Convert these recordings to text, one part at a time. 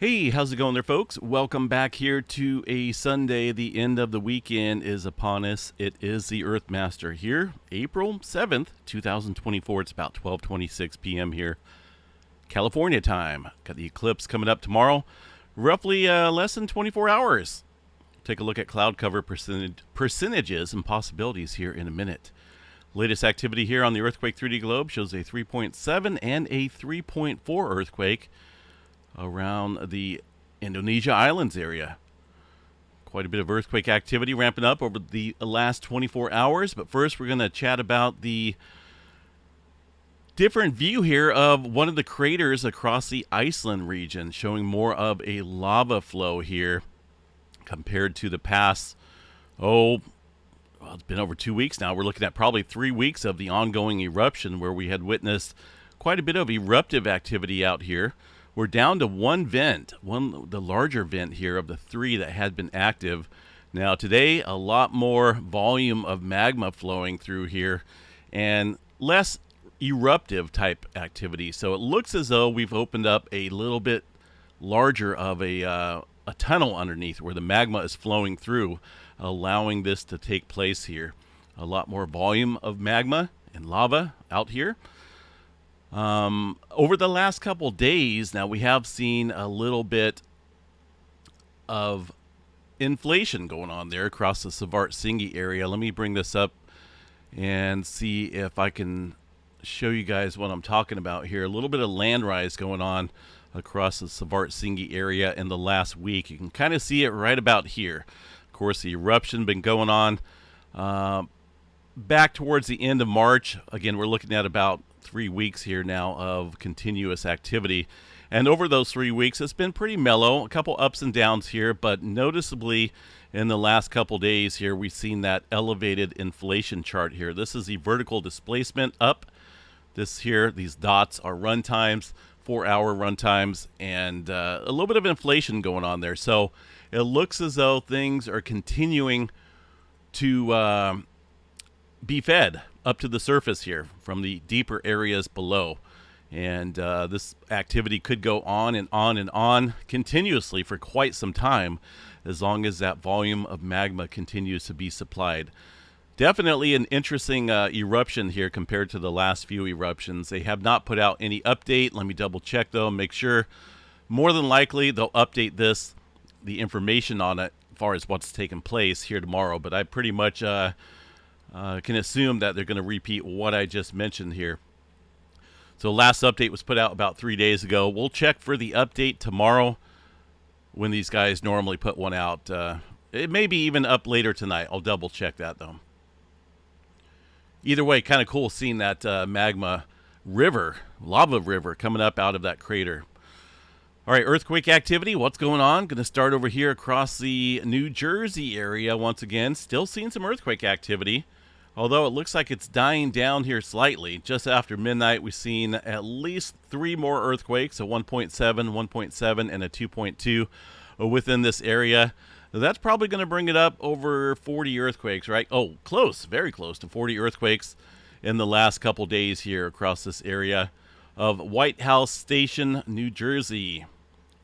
Hey, how's it going there, folks? Welcome back here to a Sunday. The end of the weekend is upon us. It is the Earthmaster here, April 7th, 2024. It's about 12:26 p.m. here, California time. Got the eclipse coming up tomorrow, roughly less than 24 hours. Take a look at cloud cover percentages and possibilities here in a minute. Latest activity here on the Earthquake 3D globe shows a 3.7 and a 3.4 earthquake around the Indonesia Islands area. Quite a bit of earthquake activity ramping up over the last 24 hours. But first, we're going to chat about the different view here of one of the craters across the Iceland region, showing more of a lava flow here compared to the past, it's been over 2 weeks now. We're looking at probably 3 weeks of the ongoing eruption where we had witnessed quite a bit of eruptive activity out here. We're down to one vent, the larger vent here of the three that had been active. Now today, a lot more volume of magma flowing through here and less eruptive type activity. So it looks as though we've opened up a little bit larger of a tunnel underneath where the magma is flowing through, allowing this to take place here. A lot more volume of magma and lava out here. Over the last couple days, now we have seen a little bit of inflation going on there across the Svartsengi area. Let me bring this up and see if I can show you guys what I'm talking about here. A little bit of land rise going on across the Svartsengi area in the last week. You can kind of see it right about here. Of course, the eruption been going on back towards the end of March. Again, we're looking at about 3 weeks here now of continuous activity. And over those 3 weeks, it's been pretty mellow. A couple ups and downs here, but noticeably in the last couple days here, we've seen that elevated inflation chart here. This is the vertical displacement up. This here, these dots are run times, 4-hour run times, and a little bit of inflation going on there. So it looks as though things are continuing to be fed up to the surface here from the deeper areas below. And this activity could go on and on and on continuously for quite some time, as long as that volume of magma continues to be supplied. Definitely an interesting eruption here compared to the last few eruptions. They have not put out any update. Let me double check though, make sure. More than likely they'll update the information on it as far as what's taken place here tomorrow. But I pretty much can assume that they're going to repeat what I just mentioned here. So last update was put out about 3 days ago. We'll check for the update tomorrow when these guys normally put one out. It may be even up later tonight. I'll double check that though. Either way, kind of cool seeing that magma river, lava river coming up out of that crater. All right, earthquake activity, what's going on? Going to start over here across the New Jersey area once again. Still seeing some earthquake activity, although it looks like it's dying down here slightly. Just after midnight, we've seen at least 3 more earthquakes, a 1.7, 1.7, and a 2.2 within this area. That's probably going to bring it up over 40 earthquakes, right? Oh, close, very close to 40 earthquakes in the last couple days here across this area of White House Station, New Jersey,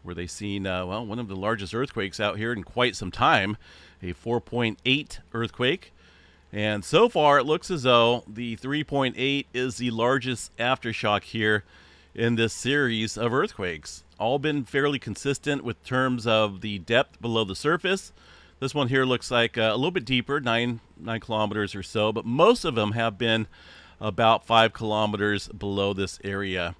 where they've seen, one of the largest earthquakes out here in quite some time, a 4.8 earthquake. And so far, it looks as though the 3.8 is the largest aftershock here in this series of earthquakes. All been fairly consistent with terms of the depth below the surface. This one here looks like a little bit deeper, 9 kilometers or so, but most of them have been about 5 kilometers below this area.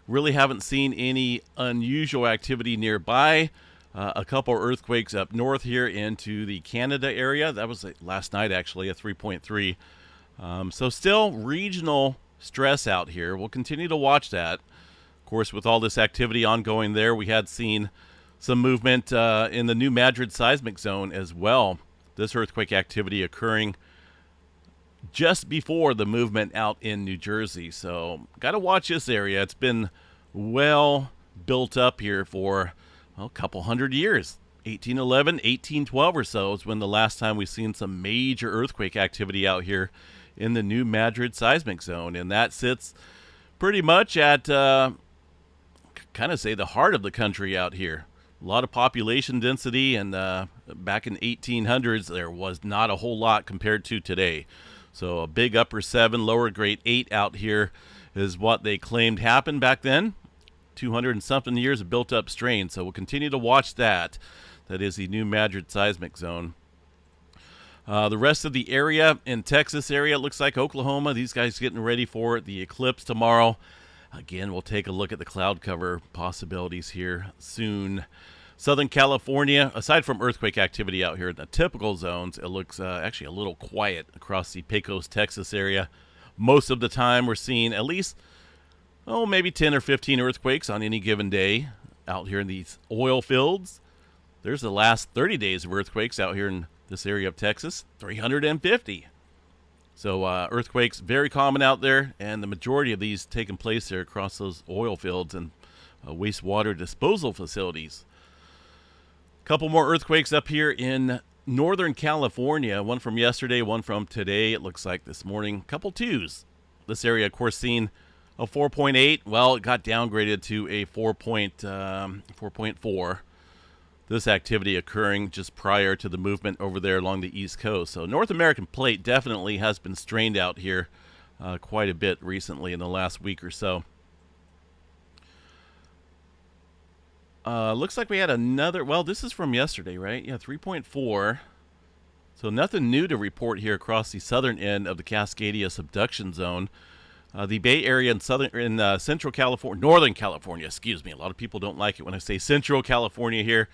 Really haven't seen any unusual activity nearby. A couple earthquakes up north here into the Canada area. That was last night, actually, a 3.3. So still regional stress out here. We'll continue to watch that. Of course, with all this activity ongoing there, we had seen some movement in the New Madrid seismic zone as well. This earthquake activity occurring just before the movement out in New Jersey. So got to watch this area. It's been well built up here for a couple hundred years. 1811, 1812 or so is when the last time we've seen some major earthquake activity out here in the New Madrid seismic zone. And that sits pretty much at, kind of say, the heart of the country out here. A lot of population density, and back in 1800s, there was not a whole lot compared to today. So a big upper 7, lower grade 8 out here is what they claimed happened back then. 200 and something years of built up strain. So we'll continue to watch that. That is the New Madrid seismic zone. The rest of the area in Texas area, it looks like Oklahoma. These guys getting ready for the eclipse tomorrow. Again, we'll take a look at the cloud cover possibilities here soon. Southern California, aside from earthquake activity out here in the typical zones, it looks actually a little quiet across the Pecos, Texas area. Most of the time we're seeing at least, maybe 10 or 15 earthquakes on any given day out here in these oil fields. There's the last 30 days of earthquakes out here in this area of Texas, 350. So earthquakes, very common out there, and the majority of these taking place there across those oil fields and wastewater disposal facilities. A couple more earthquakes up here in Northern California, one from yesterday, one from today, it looks like this morning. Couple twos. This area, of course, seen a 4.8. Well, it got downgraded to a 4.4. This activity occurring just prior to the movement over there along the East Coast. So North American plate definitely has been strained out here quite a bit recently in the last week or so. Looks like we had another, this is from yesterday, right? Yeah, 3.4. So nothing new to report here across the southern end of the Cascadia subduction zone. The Bay Area in Central California, Northern California, excuse me. A lot of people don't like it when I say Central California here.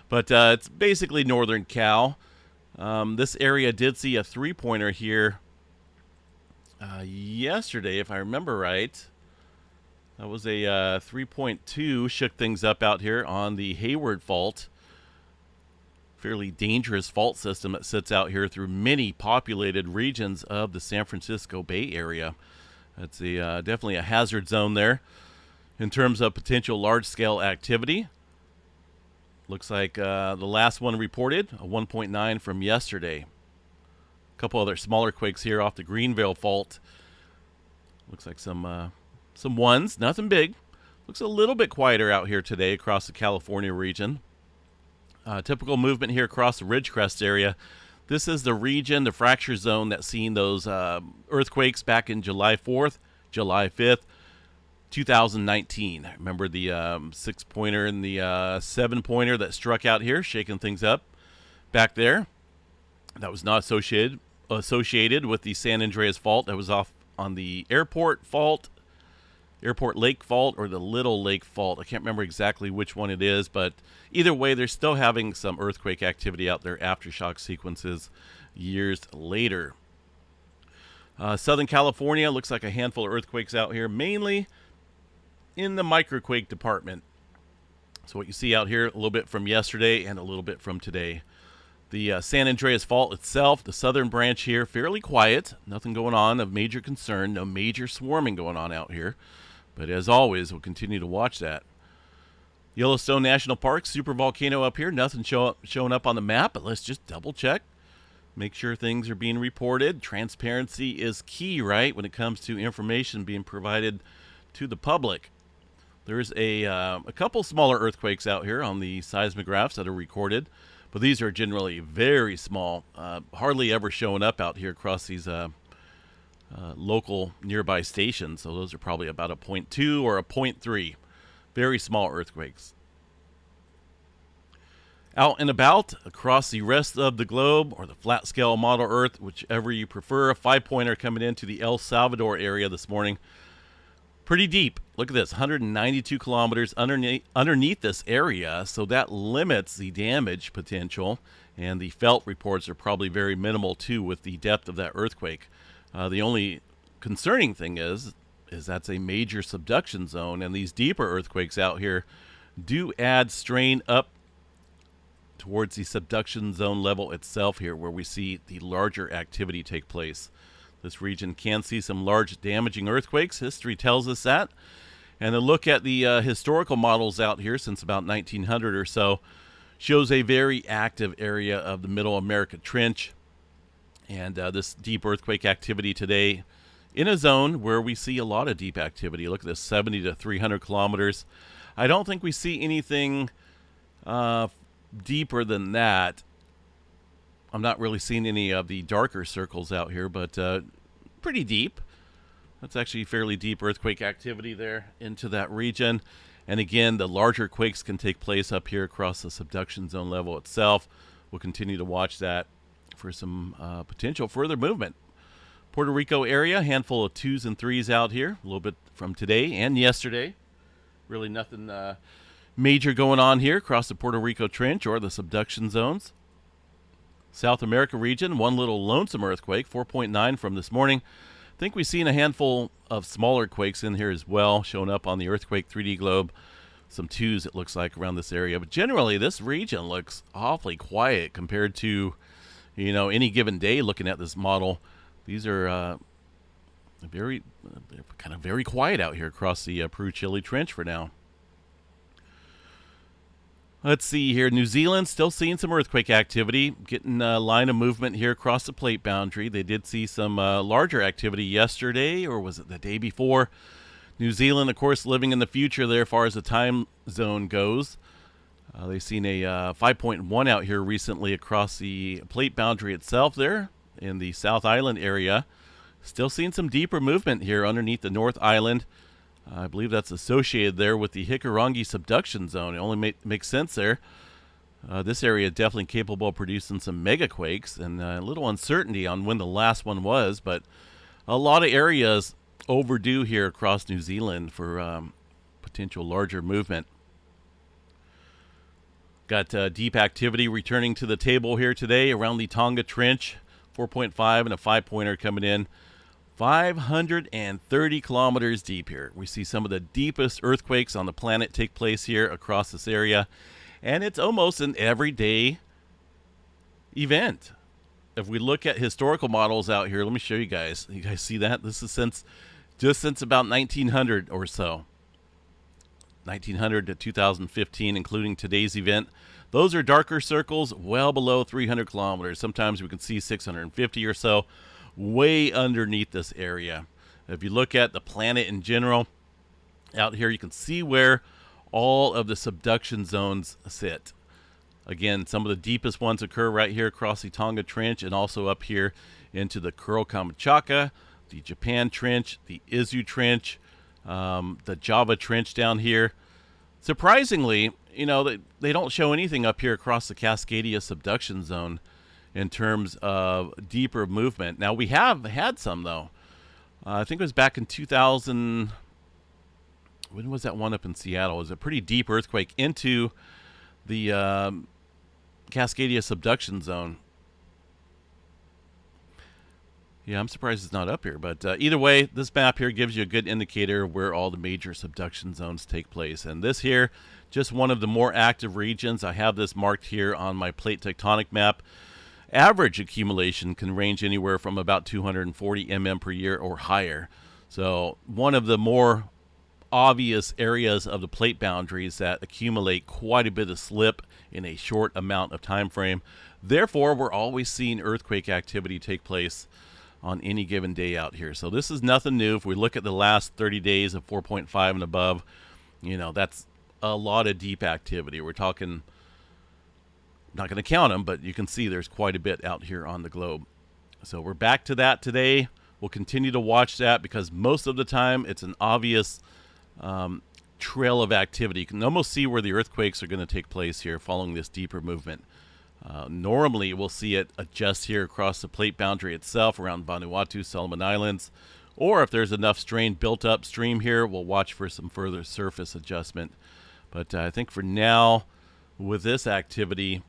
But it's basically Northern Cal. This area did see a 3-pointer here yesterday, if I remember right. That was a 3.2, shook things up out here on the Hayward Fault. Fairly dangerous fault system that sits out here through many populated regions of the San Francisco Bay Area. It's definitely a hazard zone there in terms of potential large-scale activity. Looks like the last one reported, a 1.9 from yesterday. A couple other smaller quakes here off the Greenville Fault. Looks like some ones, nothing big. Looks a little bit quieter out here today across the California region. Typical movement here across the Ridgecrest area. This is the region, the fracture zone that's seen those earthquakes back in July 4th, July 5th. 2019. Remember the 6-pointer and the 7-pointer that struck out here, shaking things up back there. That was not associated with the San Andreas Fault. That was off on the Airport Lake Fault, or the Little Lake Fault. I can't remember exactly which one it is, but either way, they're still having some earthquake activity out there, aftershock sequences years later. Southern California, looks like a handful of earthquakes out here, mainly in the microquake department. So what you see out here, a little bit from yesterday and a little bit from today. The San Andreas Fault itself, the southern branch here, fairly quiet. Nothing going on of major concern. No major swarming going on out here. But as always, we'll continue to watch that. Yellowstone National Park, supervolcano up here. Nothing showing up on the map, but let's just double check. Make sure things are being reported. Transparency is key, right, when it comes to information being provided to the public. There's a couple smaller earthquakes out here on the seismographs that are recorded, but these are generally very small, hardly ever showing up out here across these local nearby stations. So those are probably about a 0.2 or a 0.3. Very small earthquakes. Out and about across the rest of the globe, or the flat scale model Earth, whichever you prefer. A 5-pointer coming into the El Salvador area this morning. Pretty deep. Look at this, 192 kilometers underneath this area, so that limits the damage potential, and the felt reports are probably very minimal too with the depth of that earthquake. The only concerning thing is that's a major subduction zone, and these deeper earthquakes out here do add strain up towards the subduction zone level itself here, where we see the larger activity take place. This region can see some large damaging earthquakes. History tells us that. And a look at the historical models out here since about 1900 or so shows a very active area of the Middle America Trench. And this deep earthquake activity today in a zone where we see a lot of deep activity. Look at this, 70 to 300 kilometers. I don't think we see anything Uh, Deeper than that, I'm not really seeing any of the darker circles out here, but pretty deep. That's actually fairly deep earthquake activity there into that region. And again, the larger quakes can take place up here across the subduction zone level itself. We'll continue to watch that for some potential further movement. Puerto Rico area, handful of 2s and 3s out here, a little bit from today and yesterday. Really nothing major going on here across the Puerto Rico Trench or the subduction zones. South America region, one little lonesome earthquake, 4.9 from this morning. I think we've seen a handful of smaller quakes in here as well, showing up on the earthquake 3D globe. Some 2s, it looks like, around this area. But generally, this region looks awfully quiet compared to, any given day looking at this model. These are very quiet out here across the Peru-Chile Trench for now. Let's see here. New Zealand still seeing some earthquake activity, getting a line of movement here across the plate boundary. They did see some larger activity yesterday, or was it the day before? New Zealand, of course, living in the future there as far as the time zone goes. They've seen a 5.1 out here recently across the plate boundary itself there in the South Island area. Still seeing some deeper movement here underneath the North Island. I believe that's associated there with the Hikurangi subduction zone. It only makes sense there. This area is definitely capable of producing some megaquakes, and a little uncertainty on when the last one was, but a lot of areas overdue here across New Zealand for potential larger movement. Got deep activity returning to the table here today around the Tonga Trench. 4.5 and a 5-pointer coming in. 530 kilometers deep here. We see some of the deepest earthquakes on the planet take place here across this area, and it's almost an everyday event. If we look at historical models out here, let me show you guys. You guys see that? This is since about 1900 or so. 1900 to 2015, including today's event. Those are darker circles, well below 300 kilometers. Sometimes we can see 650 or so. Way underneath this area. If you look at the planet in general, out here you can see where all of the subduction zones sit. Again, some of the deepest ones occur right here across the Tonga Trench and also up here into the Kuril-Kamchatka, the Japan Trench, the Izu Trench, the Java Trench down here. Surprisingly, they don't show anything up here across the Cascadia subduction zone in terms of deeper movement. Now, we have had some, though. I think it was back in 2000. When was that one up in Seattle? It was a pretty deep earthquake into the Cascadia subduction zone. Yeah, I'm surprised it's not up here. But either way, this map here gives you a good indicator of where all the major subduction zones take place. And this here, just one of the more active regions. I have this marked here on my plate tectonic map. Average accumulation can range anywhere from about 240 mm per year or higher. So one of the more obvious areas of the plate boundaries that accumulate quite a bit of slip in a short amount of time frame. Therefore, we're always seeing earthquake activity take place on any given day out here. So this is nothing new. If we look at the last 30 days of 4.5 and above, that's a lot of deep activity. We're talking, not going to count them, but you can see there's quite a bit out here on the globe. So we're back to that today. We'll continue to watch that because most of the time it's an obvious trail of activity. You can almost see where the earthquakes are going to take place here following this deeper movement. Normally we'll see it adjust here across the plate boundary itself around Vanuatu, Solomon Islands, or if there's enough strain built upstream here, we'll watch for some further surface adjustment. But I think for now, with this activity,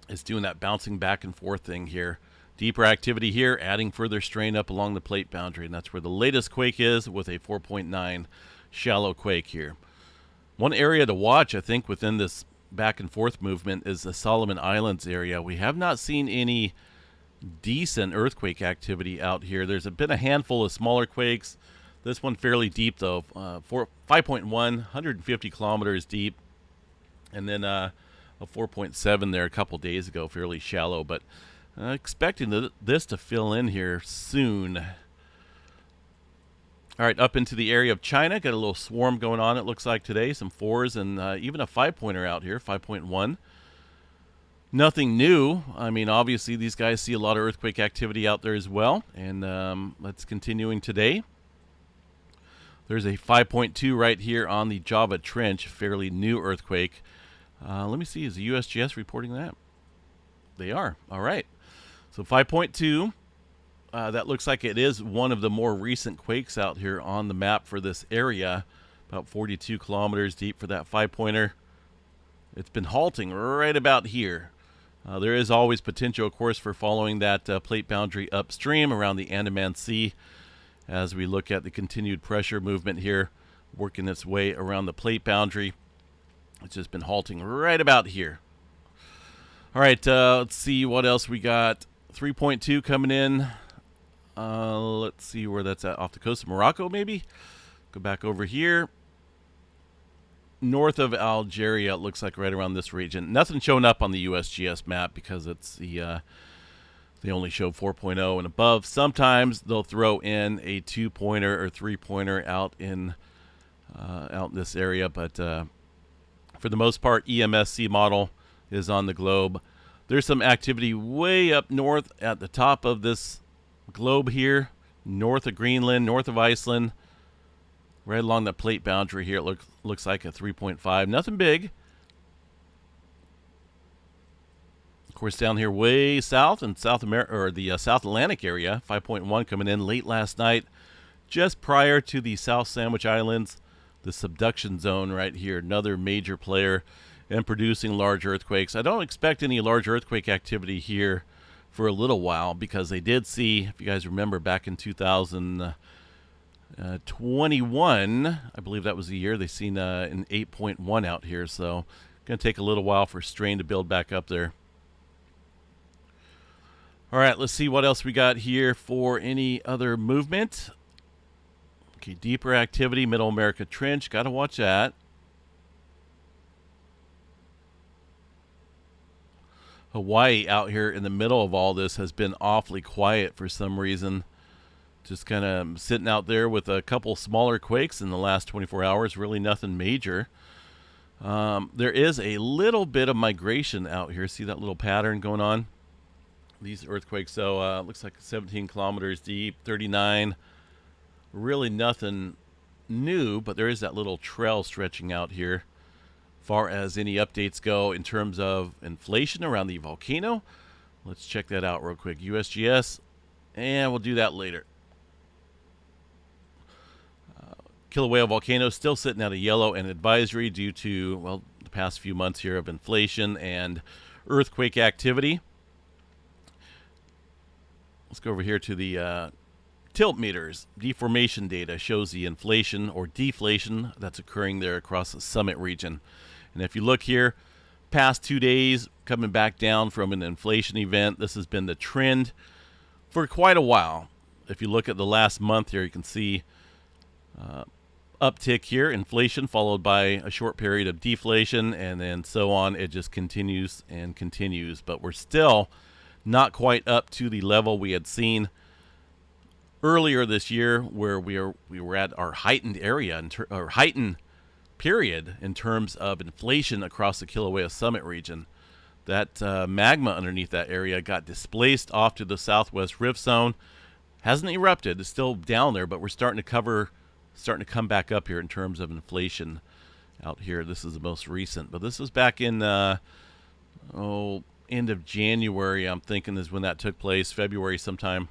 it's doing that bouncing back and forth thing here. Deeper activity here, adding further strain up along the plate boundary, and that's where the latest quake is with a 4.9 shallow quake here. One area to watch, I think, within this back and forth movement is the Solomon Islands area. We have not seen any decent earthquake activity out here. There's been a handful of smaller quakes. This one fairly deep, though, 5.1, 150 kilometers deep, and then a 4.7 there a couple days ago, fairly shallow, but expecting this to fill in here soon. All right, up into the area of China, got a little swarm going on, it looks like today. Some 4s and even a 5-pointer out here, 5.1. Nothing new. I mean, obviously, these guys see a lot of earthquake activity out there as well, and that's continuing today. There's a 5.2 right here on the Java Trench, fairly new earthquake. Let me see, is the USGS reporting that? They are. All right. So 5.2. That looks like it is one of the more recent quakes out here on the map for this area. About 42 kilometers deep for that 5-pointer. It's been halting right about here. There is always potential, of course, for following that plate boundary upstream around the Andaman Sea as we look at the continued pressure movement here working its way around the plate boundary. It's just been halting right about here. All right, let's see what else we got. 3.2 coming in. Let's see where that's at. Off the coast of Morocco, maybe? Go back over here. North of Algeria, it looks like right around this region. Nothing showing up on the USGS map because it's they only show 4.0 and above. Sometimes they'll throw in a 2-pointer or 3-pointer out in this area, but for the most part, EMSC model is on the globe. There's some activity way up north at the top of this globe here, north of Greenland, north of Iceland, right along the plate boundary here. It looks like a 3.5. Nothing big. Of course, down here way south in South America, or the South Atlantic area, 5.1 coming in late last night, just prior to the South Sandwich Islands, the subduction zone right here, another major player in producing large earthquakes. I don't expect any large earthquake activity here for a little while because they did see, if you guys remember, back in 2021, I believe that was the year, they seen an 8.1 out here. So going to take a little while for strain to build back up there. All right, let's see what else we got here for any other movement. Okay, deeper activity, Middle America Trench. Got to watch that. Hawaii out here in the middle of all this has been awfully quiet for some reason. Just kind of sitting out there with a couple smaller quakes in the last 24 hours. Really nothing major. There is a little bit of migration out here. See that little pattern going on? These earthquakes, so looks like 17 kilometers deep, 39. Really nothing new, but there is that little trail stretching out here. Far as any updates go in terms of inflation around the volcano, let's check that out real quick. USGS, and we'll do that later. Kilauea Volcano still sitting at a yellow and advisory due to, well, the past few months here of inflation and earthquake activity. Let's go over here to the tilt meters. Deformation data shows the inflation or deflation that's occurring there across the summit region. And if you look here, past 2 days, coming back down from an inflation event, this has been the trend for quite a while. If you look at the last month here, you can see uptick here, inflation followed by a short period of deflation, and then so on. It just continues and continues. But we're still not quite up to the level we had seen earlier this year, where we were at our heightened area or heightened period in terms of inflation across the Kilauea Summit region. That magma underneath that area got displaced off to the southwest rift zone. Hasn't erupted; it's still down there, but we're starting to come back up here in terms of inflation out here. This is the most recent, but this was back in end of January, I'm thinking, is when that took place, February sometime.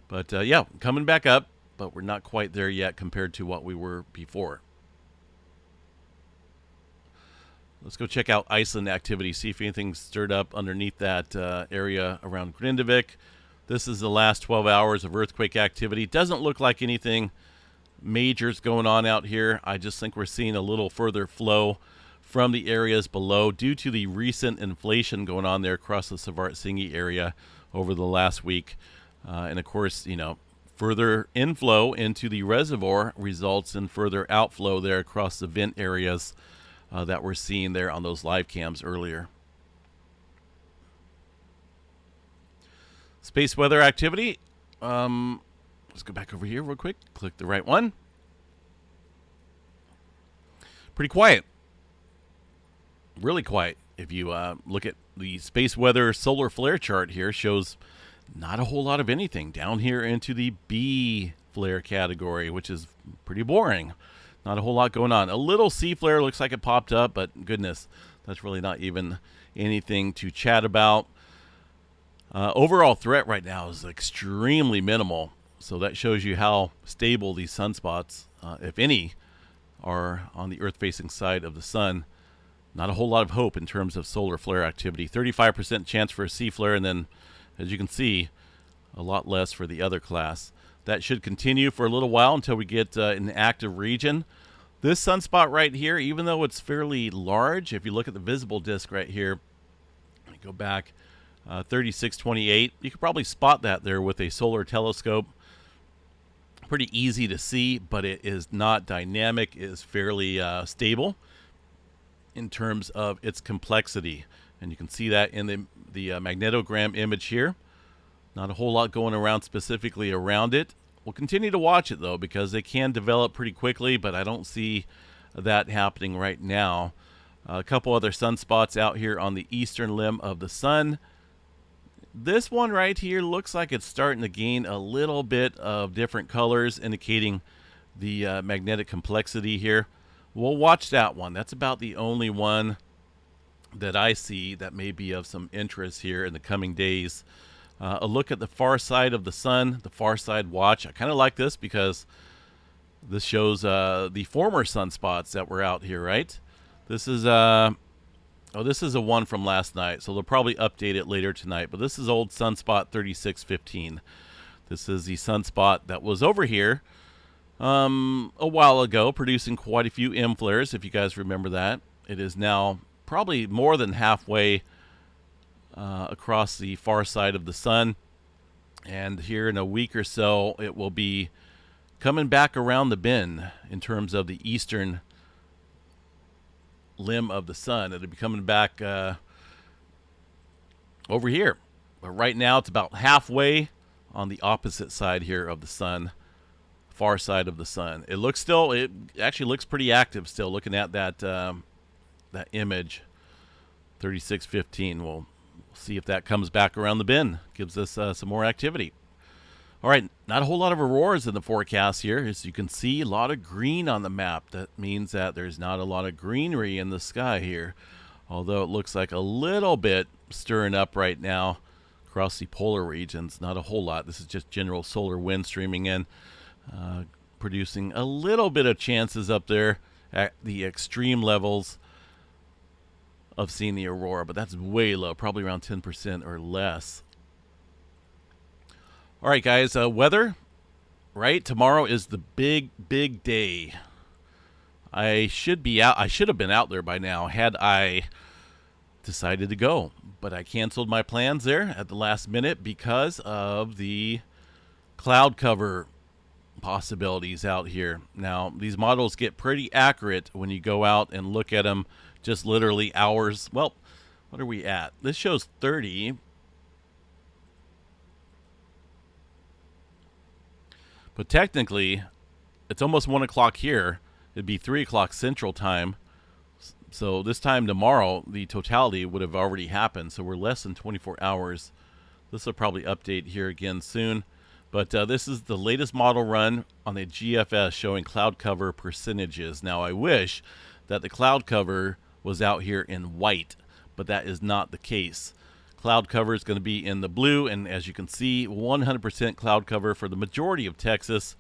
But yeah, coming back up, but we're not quite there yet compared to what we were before. Let's go check out Iceland activity, see if anything's stirred up underneath that area around Grindavik. This is the last 12 hours of earthquake activity. Doesn't look like anything major's going on out here. I just think we're seeing a little further flow from the areas below due to the recent inflation going on there across the Savartsingi area over the last week. And of course, further inflow into the reservoir results in further outflow there across the vent areas that we're seeing there on those live cams earlier. Space weather activity. Let's go back over here real quick. Click the right one. Pretty quiet. Really quiet. If you look at the space weather solar flare chart here, shows not a whole lot of anything down here into the B flare category, which is pretty boring. Not a whole lot going on. A little C flare looks like it popped up, but goodness, that's really not even anything to chat about. Overall threat right now is extremely minimal, so that shows you how stable these sunspots, if any, are on the Earth-facing side of the sun. Not a whole lot of hope in terms of solar flare activity. 35% chance for a C flare, and then, as you can see, a lot less for the other class. That should continue for a little while until we get an active region. This sunspot right here, even though it's fairly large, if you look at the visible disk right here, let me go back, 3628, you could probably spot that there with a solar telescope. Pretty easy to see, but it is not dynamic. It is fairly stable in terms of its complexity, and you can see that in the magnetogram image here. Not a whole lot going around specifically around it. We'll continue to watch it though, because they can develop pretty quickly, but I don't see that happening right now. A couple other sunspots out here on the eastern limb of the sun. This one right here looks like it's starting to gain a little bit of different colors, indicating the magnetic complexity here. We'll watch that one. That's about the only one that I see that may be of some interest here in the coming days. A look at the far side of the sun, the far side watch. I kind of like this because this shows the former sunspots that were out here, right? This is this is a one from last night, so they'll probably update it later tonight. But this is old sunspot 3615. This is the sunspot that was over here a while ago, producing quite a few M flares, if you guys remember that. It is now probably more than halfway across the far side of the sun, and here in a week or so it will be coming back around the bend in terms of the eastern limb of the sun. It'll be coming back over here, but right now it's about halfway on the opposite side here of the sun, far side of the sun. It actually looks pretty active still, looking at that that image 3615. We'll see if that comes back around the bend, gives us some more activity. All right, not a whole lot of auroras in the forecast here. As you can see, a lot of green on the map. That means that there's not a lot of greenery in the sky here, although it looks like a little bit stirring up right now across the polar regions. Not a whole lot. This is just general solar wind streaming in, producing a little bit of chances up there at the extreme levels of seeing the aurora, but that's way low, probably around 10% or less. All right, guys, weather, right? Tomorrow is the big day. I should have been out there by now had I decided to go, but I canceled my plans there at the last minute because of the cloud cover possibilities out here. Now, these models get pretty accurate when you go out and look at them just literally hours. Well, what are we at? This shows 30. But technically, it's almost 1 o'clock here. It'd be 3 o'clock Central Time. So this time tomorrow, the totality would have already happened. So we're less than 24 hours. This will probably update here again soon. But this is the latest model run on the GFS showing cloud cover percentages. Now, I wish that the cloud cover was out here in white, but that is not the case. Cloud cover is going to be in the blue, and as you can see, 100% cloud cover for the majority of Texas,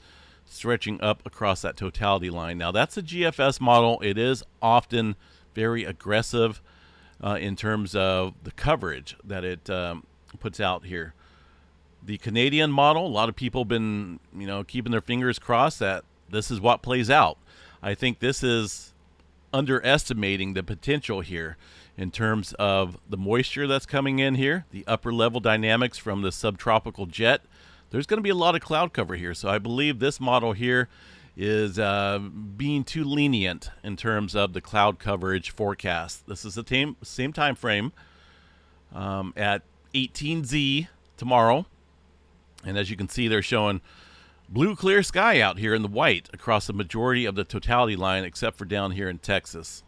stretching up across that totality line. Now, that's a GFS model. It is often very aggressive in terms of the coverage that it puts out here. The Canadian model, a lot of people have been, keeping their fingers crossed that this is what plays out. I think this is underestimating the potential here in terms of the moisture that's coming in here, the upper level dynamics from the subtropical jet. There's going to be a lot of cloud cover here, so I believe this model here is being too lenient in terms of the cloud coverage forecast. This is the same time frame at 18Z tomorrow, and as you can see, they're showing Blue clear sky out here in the white across the majority of the totality line, except for down here in Texas.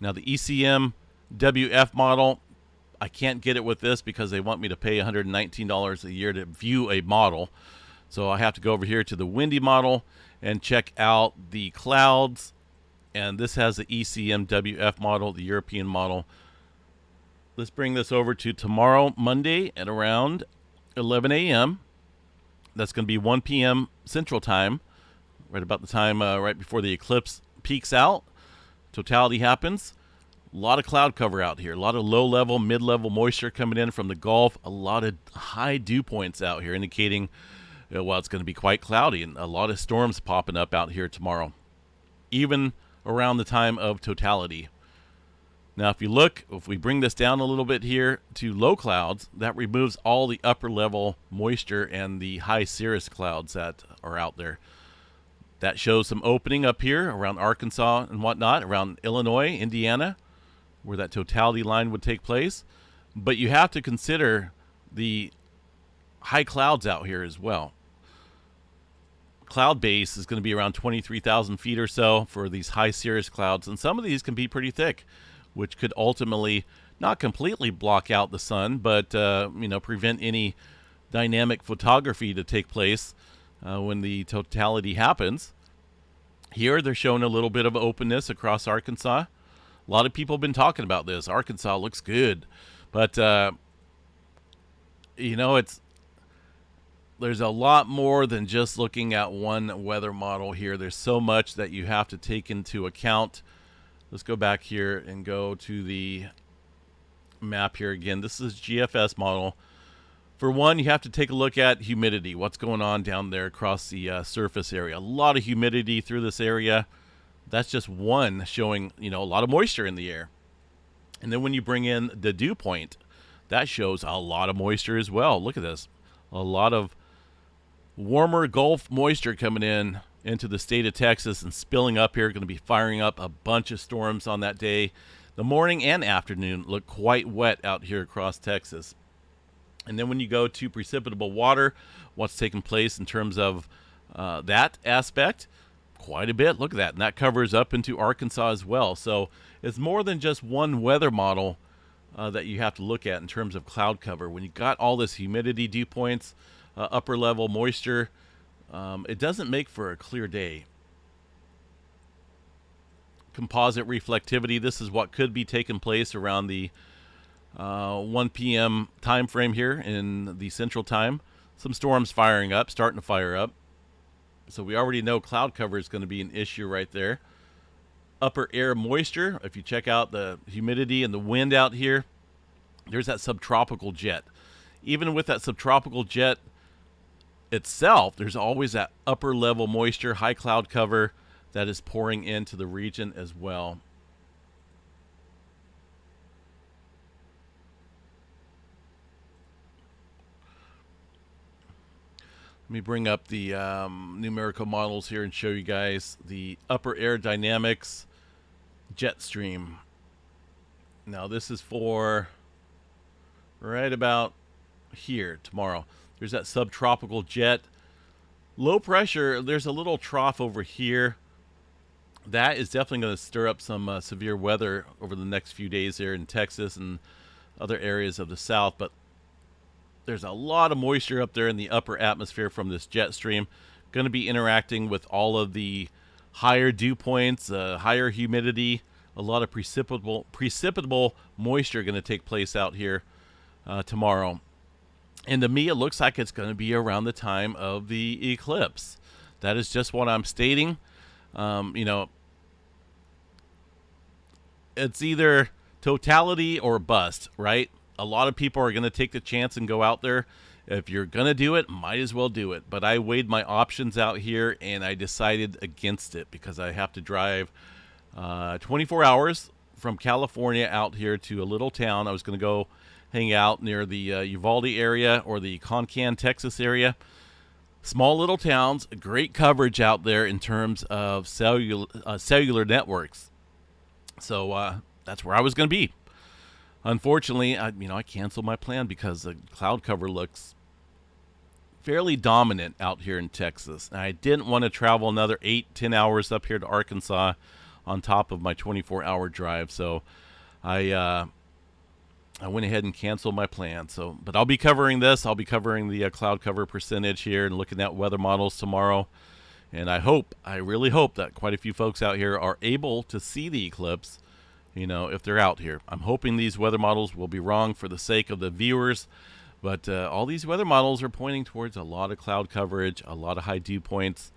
Now the ECM WF model, I can't get it with this because they want me to pay $119 a year to view a model. So I have to go over here to the windy model and check out the clouds. And this has the ECM WF model, the European model. Let's bring this over to tomorrow, Monday, at around 11 a.m. That's going to be 1 p.m. Central Time, right about the time right before the eclipse peaks out. Totality happens. A lot of cloud cover out here. A lot of low-level, mid-level moisture coming in from the Gulf. A lot of high dew points out here indicating, well, it's going to be quite cloudy. And a lot of storms popping up out here tomorrow, even around the time of totality. Now, if we bring this down a little bit here to low clouds, that removes all the upper level moisture and the high cirrus clouds that are out there. That shows some opening up here around Arkansas and whatnot, around Illinois, Indiana, where that totality line would take place. But you have to consider the high clouds out here as well. Cloud base is going to be around 23,000 feet or so for these high cirrus clouds, and some of these can be pretty thick, which could ultimately not completely block out the sun, but prevent any dynamic photography to take place when the totality happens. Here they're showing a little bit of openness across Arkansas. A lot of people have been talking about this. Arkansas looks good, but there's a lot more than just looking at one weather model here. There's so much that you have to take into account. Let's go back here and go to the map here again. This is GFS model. For one, you have to take a look at humidity. What's going on down there across the surface area? A lot of humidity through this area. That's just one showing, a lot of moisture in the air. And then when you bring in the dew point, that shows a lot of moisture as well. Look at this. A lot of warmer Gulf moisture coming in into the state of Texas and spilling up here. Going to be firing up a bunch of storms on that day. The morning and afternoon look quite wet out here across Texas. And then when you go to precipitable water, what's taking place in terms of that aspect? Quite a bit. Look at that. And that covers up into Arkansas as well. So it's more than just one weather model that you have to look at in terms of cloud cover. When you got all this humidity, dew points, upper level moisture, it doesn't make for a clear day. Composite reflectivity, this is what could be taking place around the 1 p.m. time frame here in the central time. Some storms starting to fire up. So we already know cloud cover is going to be an issue right there. Upper air moisture, if you check out the humidity and the wind out here, there's that subtropical jet. Even with that subtropical jet itself, there's always that upper level moisture, high cloud cover that is pouring into the region as well. Let me bring up the numerical models here and show you guys the upper air dynamics jet stream. Now this is for right about here tomorrow. There's that subtropical jet. Low pressure, there's a little trough over here. That is definitely going to stir up some severe weather over the next few days here in Texas and other areas of the south. But there's a lot of moisture up there in the upper atmosphere from this jet stream. Going to be interacting with all of the higher dew points, higher humidity, a lot of precipitable moisture going to take place out here tomorrow. And to me, it looks like it's going to be around the time of the eclipse. That is just what I'm stating. It's either totality or bust, right? A lot of people are going to take the chance and go out there. If you're going to do it, might as well do it. But I weighed my options out here, and I decided against it because I have to drive 24 hours from California out here to a little town. I was going to go hang out near the Uvalde area or the Concan, Texas area. Small little towns, great coverage out there in terms of cellular networks. So that's where I was going to be. Unfortunately, I canceled my plan because the cloud cover looks fairly dominant out here in Texas. And I didn't want to travel another 8-10 hours up here to Arkansas on top of my 24-hour drive. So I went ahead and canceled my plan. So, but I'll be covering this. I'll be covering the cloud cover percentage here and looking at weather models tomorrow. And I really hope that quite a few folks out here are able to see the eclipse, if they're out here. I'm hoping these weather models will be wrong for the sake of the viewers. But all these weather models are pointing towards a lot of cloud coverage, a lot of high dew points,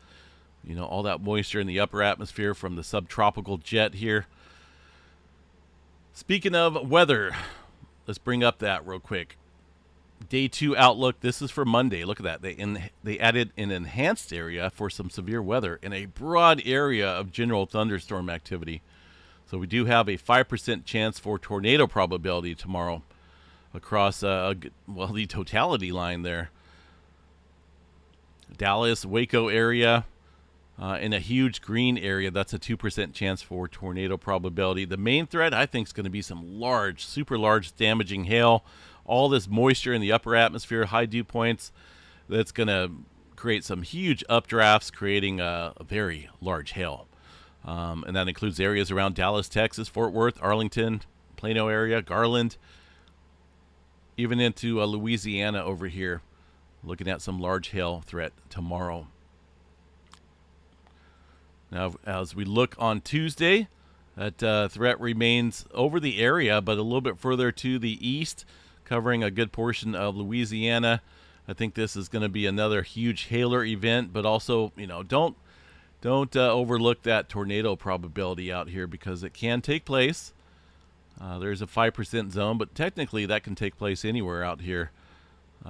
all that moisture in the upper atmosphere from the subtropical jet here. Speaking of weather, let's bring up that real quick. Day 2 outlook. This is for Monday. Look at that. They added an enhanced area for some severe weather and a broad area of general thunderstorm activity. So we do have a 5% chance for tornado probability tomorrow across the totality line there. Dallas, Waco area, in a huge green area, that's a 2% chance for tornado probability. The main threat, I think, is going to be some large, super large damaging hail. All this moisture in the upper atmosphere, high dew points, that's going to create some huge updrafts, creating a very large hail. And that includes areas around Dallas, Texas, Fort Worth, Arlington, Plano area, Garland, even into Louisiana over here. Looking at some large hail threat tomorrow. Now, as we look on Tuesday, that threat remains over the area, but a little bit further to the east, covering a good portion of Louisiana. I think this is going to be another huge hailer event, but also, don't overlook that tornado probability out here because it can take place. There's a 5% zone, but technically that can take place anywhere out here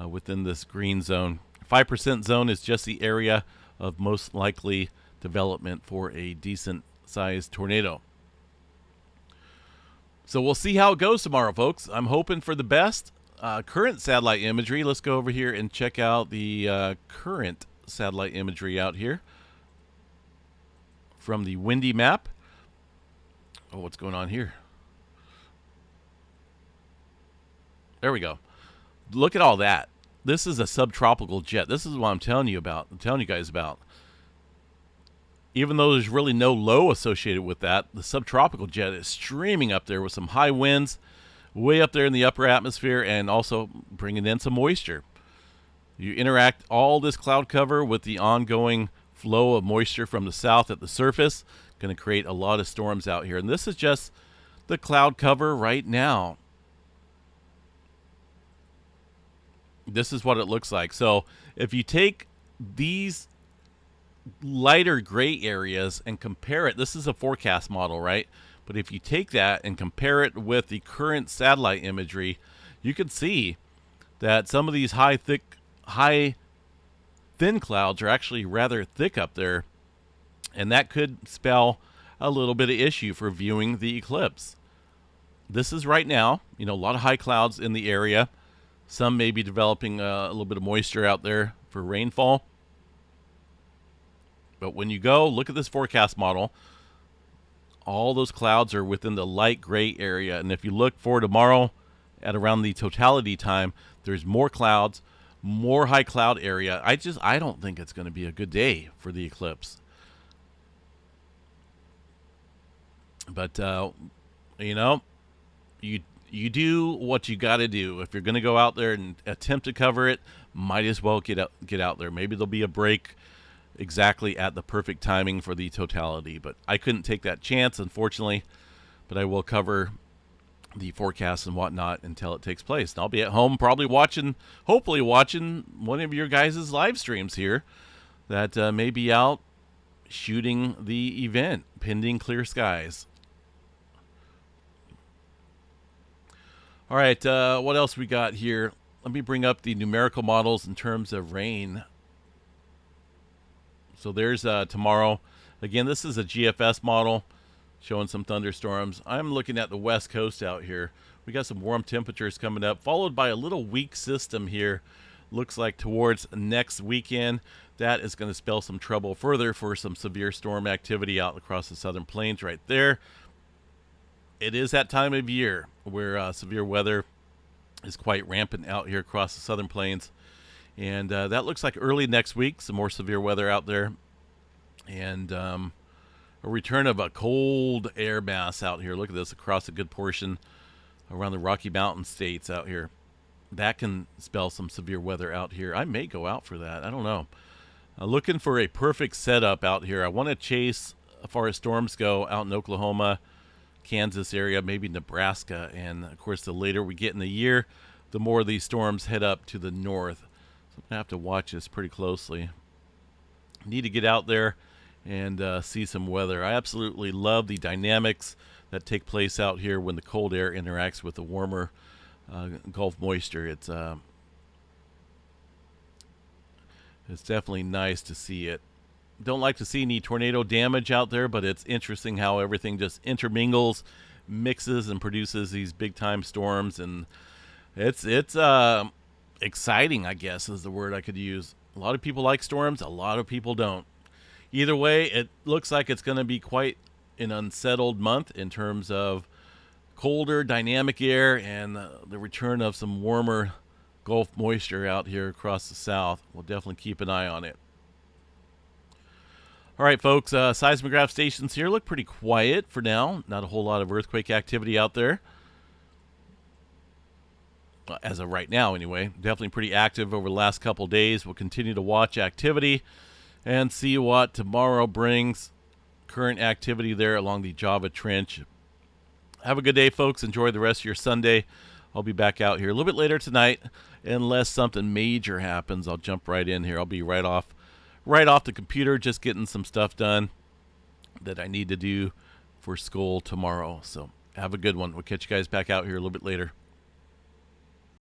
within this green zone. 5% zone is just the area of most likely development for a decent-sized tornado. So we'll see how it goes tomorrow, folks. I'm hoping for the best. Current satellite imagery. Let's go over here and check out the current satellite imagery out here from the windy map. Oh, what's going on here? There we go. Look at all that. This is a subtropical jet. This is what I'm telling you about. I'm telling you guys about. Even though there's really no low associated with that, the subtropical jet is streaming up there with some high winds way up there in the upper atmosphere and also bringing in some moisture. You interact all this cloud cover with the ongoing flow of moisture from the south at the surface, going to create a lot of storms out here. And this is just the cloud cover right now. This is what it looks like. So if you take these lighter gray areas and compare it, this is a forecast model, right? But if you take that and compare it with the current satellite imagery, you can see that some of these thin clouds are actually rather thick up there, and that could spell a little bit of issue for viewing the eclipse. This is right now, a lot of high clouds in the area. Some may be developing a little bit of moisture out there for rainfall. But when you go look at this forecast model, all those clouds are within the light gray area. And if you look for tomorrow at around the totality time, there's more clouds, more high cloud area. I don't think it's going to be a good day for the eclipse. But, you do what you got to do. If you're going to go out there and attempt to cover it, might as well get out there. Maybe there'll be a break exactly at the perfect timing for the totality. But I couldn't take that chance, unfortunately. But I will cover the forecast and whatnot until it takes place. And I'll be at home probably hopefully watching one of your guys' live streams here that may be out shooting the event, pending clear skies. All right, what else we got here? Let me bring up the numerical models in terms of rain. So there's tomorrow. Again, this is a GFS model showing some thunderstorms. I'm looking at the west coast out here. We got some warm temperatures coming up, followed by a little weak system here. Looks like towards next weekend. That is going to spell some trouble further for some severe storm activity out across the southern plains right there. It is that time of year where severe weather is quite rampant out here across the southern plains And that looks like early next week, some more severe weather out there. And a return of a cold air mass out here. Look at this, across a good portion around the Rocky Mountain states out here. That can spell some severe weather out here. I may go out for that. I don't know. Looking for a perfect setup out here. I want to chase, as far as storms go, out in Oklahoma, Kansas area, maybe Nebraska. And, of course, the later we get in the year, the more these storms head up to the north. So I'm going to have to watch this pretty closely. Need to get out there and see some weather. I absolutely love the dynamics that take place out here when the cold air interacts with the warmer Gulf moisture. It's definitely nice to see it. Don't like to see any tornado damage out there, but it's interesting how everything just intermingles, mixes, and produces these big-time storms. And it's exciting, I guess, is the word I could use. A lot of people like storms. A lot of people don't. Either way, it looks like it's going to be quite an unsettled month in terms of colder, dynamic air and the return of some warmer Gulf moisture out here across the south. We'll definitely keep an eye on it. All right, folks, seismograph stations here look pretty quiet for now. Not a whole lot of earthquake activity out there. As of right now, anyway. Definitely pretty active over the last couple days. We'll continue to watch activity and see what tomorrow brings. Current activity there along the Java Trench. Have a good day, folks. Enjoy the rest of your Sunday. I'll be back out here a little bit later tonight. Unless something major happens, I'll jump right in here. I'll be right off the computer, just getting some stuff done that I need to do for school tomorrow. So have a good one. We'll catch you guys back out here a little bit later.